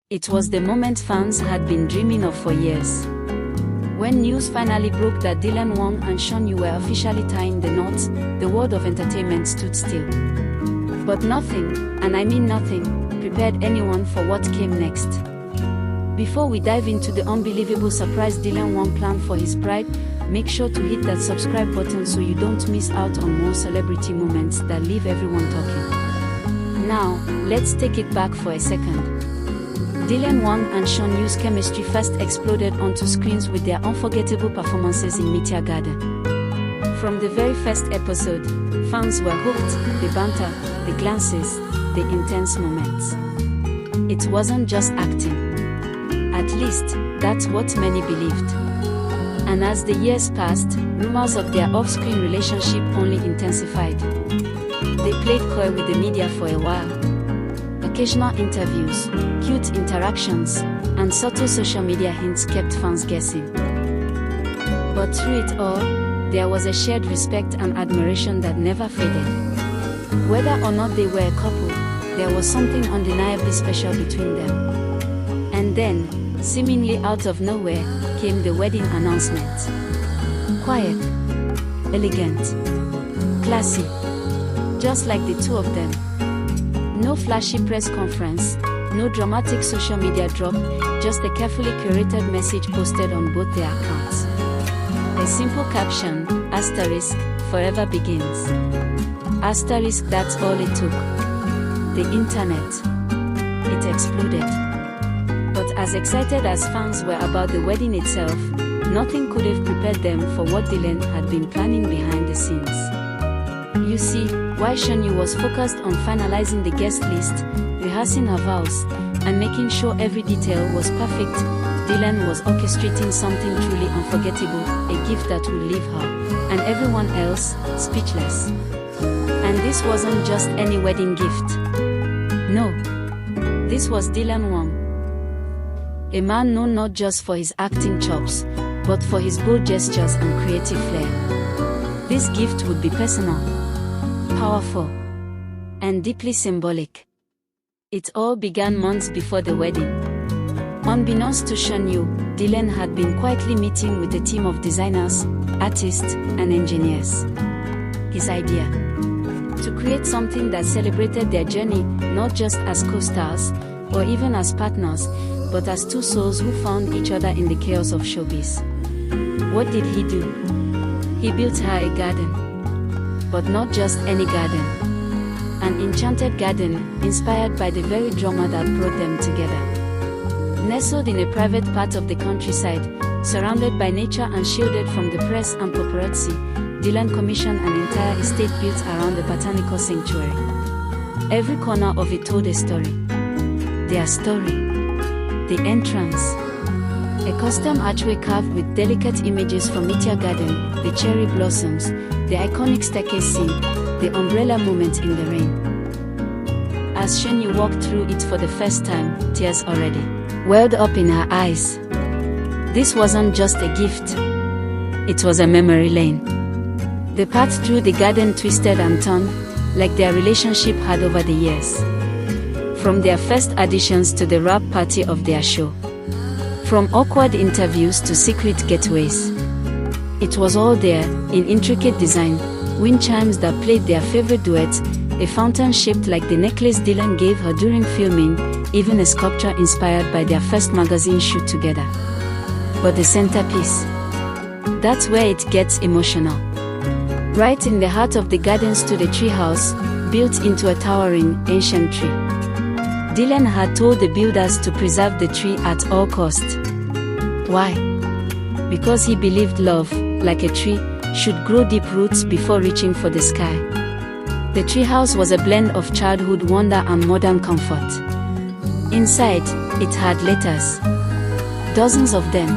It was the moment fans had been dreaming of for years. When news finally broke that Wang and Shen Yue were officially tying the knot, the world of entertainment stood still. But nothing, and I mean nothing, prepared anyone for what came next. Before we dive into the unbelievable surprise Wang planned for his bride, make sure to hit that subscribe button so you don't miss out on more celebrity moments that leave everyone talking. Now, let's take it back for a second. Wang and Shen Yue's chemistry first exploded onto screens with their unforgettable performances in Meteor Garden. From the very first episode, fans were hooked. The banter, the glances, the intense moments. It wasn't just acting. At least, that's what many believed. And as the years passed, rumors of their off-screen relationship only intensified. They played coy with the media for a while. Occasional interviews, cute interactions, and subtle social media hints kept fans guessing. But through it all, there was a shared respect and admiration that never faded. Whether or not they were a couple, there was something undeniably special between them. And then, seemingly out of nowhere, came the wedding announcement. Quiet, elegant, classy, just like the two of them. No flashy press conference, no dramatic social media drop, just a carefully curated message posted on both their accounts. A simple caption, asterisk, forever begins. Asterisk, that's all it took. The internet. It exploded. But as excited as fans were about the wedding itself, nothing could have prepared them for what Dylan had been planning behind the scenes. You see, while Shen Yue was focused on finalizing the guest list, rehearsing her vows, and making sure every detail was perfect, Dylan was orchestrating something truly unforgettable, a gift that would leave her, and everyone else, speechless. And this wasn't just any wedding gift. No. This was Wang. A man known not just for his acting chops, but for his bold gestures and creative flair. This gift would be personal, powerful, and deeply symbolic. It all began months before the wedding. Unbeknownst to Shen Yue, Dylan had been quietly meeting with a team of designers, artists, and engineers. His idea? To create something that celebrated their journey, not just as co-stars, or even as partners, but as two souls who found each other in the chaos of showbiz. What did he do? He built her a garden. But not just any garden. An enchanted garden, inspired by the very drama that brought them together. Nestled in a private part of the countryside, surrounded by nature and shielded from the press and paparazzi, Dylan commissioned an entire estate built around the botanical sanctuary. Every corner of it told a story. Their story. The entrance. A custom archway carved with delicate images from Meteor Garden, the cherry blossoms, the iconic staircase scene, the umbrella moment in the rain. As Shen Yue walked through it for the first time, tears already welled up in her eyes. This wasn't just a gift. It was a memory lane. The path through the garden twisted and turned, like their relationship had over the years. From their first auditions to the wrap party of their show. From awkward interviews to secret getaways. It was all there, in intricate design, wind chimes that played their favorite duets, a fountain shaped like the necklace Dylan gave her during filming, even a sculpture inspired by their first magazine shoot together. But the centerpiece. That's where it gets emotional. Right in the heart of the garden stood a treehouse, built into a towering, ancient tree. Dylan had told the builders to preserve the tree at all costs. Why? Because he believed love, like a tree, should grow deep roots before reaching for the sky. The treehouse was a blend of childhood wonder and modern comfort. Inside, it had letters. Dozens of them.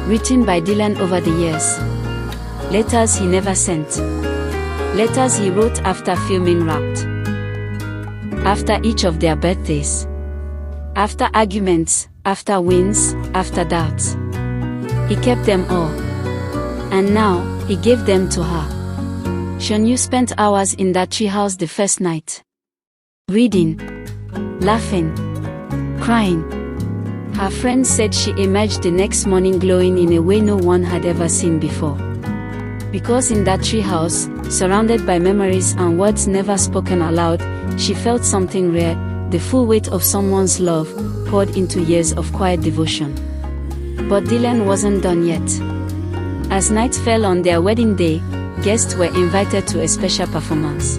Written by Dylan over the years. Letters he never sent. Letters he wrote after filming wrapped. After each of their birthdays. After arguments, after wins, after doubts. He kept them all. And now, he gave them to her. Shen Yue spent hours in that treehouse the first night. Reading, laughing, crying. Her friends said she emerged the next morning glowing in a way no one had ever seen before. Because in that treehouse, surrounded by memories and words never spoken aloud, she felt something rare, the full weight of someone's love, poured into years of quiet devotion. But Dylan wasn't done yet. As night fell on their wedding day, guests were invited to a special performance.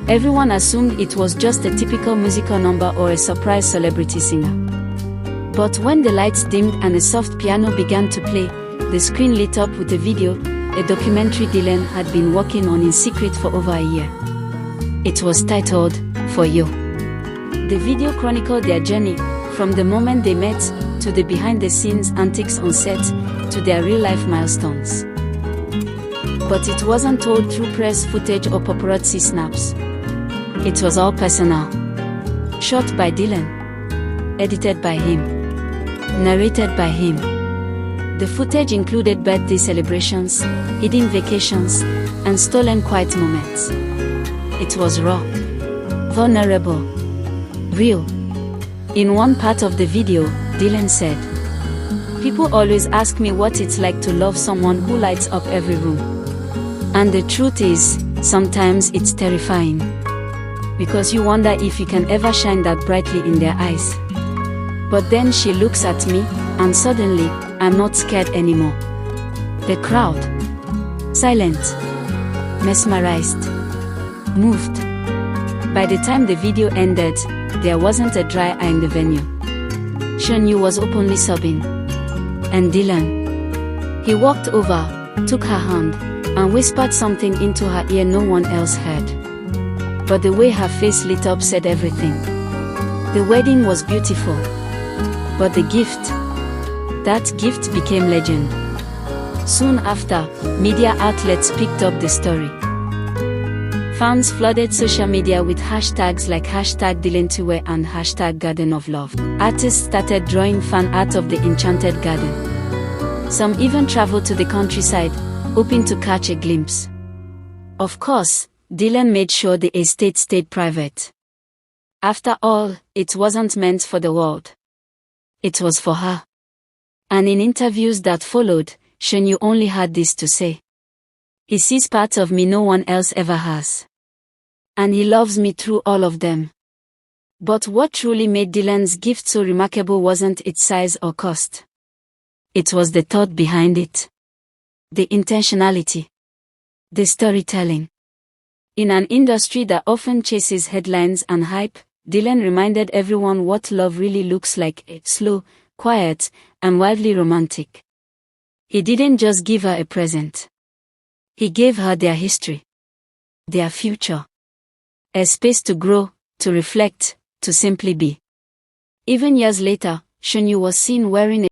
Everyone assumed it was just a typical musical number or a surprise celebrity singer. But when the lights dimmed and a soft piano began to play, the screen lit up with a video, a documentary Dylan had been working on in secret for over a year. It was titled, For You. The video chronicled their journey, from the moment they met, to the behind-the-scenes antics on set, to their real-life milestones. But it wasn't told through press footage or paparazzi snaps. It was all personal. Shot by Dylan. Edited by him. Narrated by him. The footage included birthday celebrations, hidden vacations, and stolen quiet moments. It was raw, vulnerable, real. In one part of the video, Dylan said, "People always ask me what it's like to love someone who lights up every room. And the truth is, sometimes it's terrifying. Because you wonder if you can ever shine that brightly in their eyes. But then she looks at me, and suddenly, I'm not scared anymore." The crowd. Silent. Mesmerized. Moved. By the time the video ended, there wasn't a dry eye in the venue. Shen Yue was openly sobbing. And Dylan. He walked over, took her hand, and whispered something into her ear no one else heard. But the way her face lit up said everything. The wedding was beautiful. But the gift, that gift became legend. Soon after, media outlets picked up the story. Fans flooded social media with hashtags like #DylanTue and #GardenOfLove. Artists started drawing fan art of the enchanted garden. Some even traveled to the countryside, hoping to catch a glimpse. Of course, Dylan made sure the estate stayed private. After all, it wasn't meant for the world. It was for her. And in interviews that followed, Shen Yue only had this to say. "He sees parts of me no one else ever has. And he loves me through all of them." But what truly made Dylan's gift so remarkable wasn't its size or cost. It was the thought behind it. The intentionality. The storytelling. In an industry that often chases headlines and hype, Dylan reminded everyone what love really looks like: slow, quiet, and wildly romantic. He didn't just give her a present. He gave her their history. Their future. A space to grow, to reflect, to simply be. Even years later, Shen Yue was seen wearing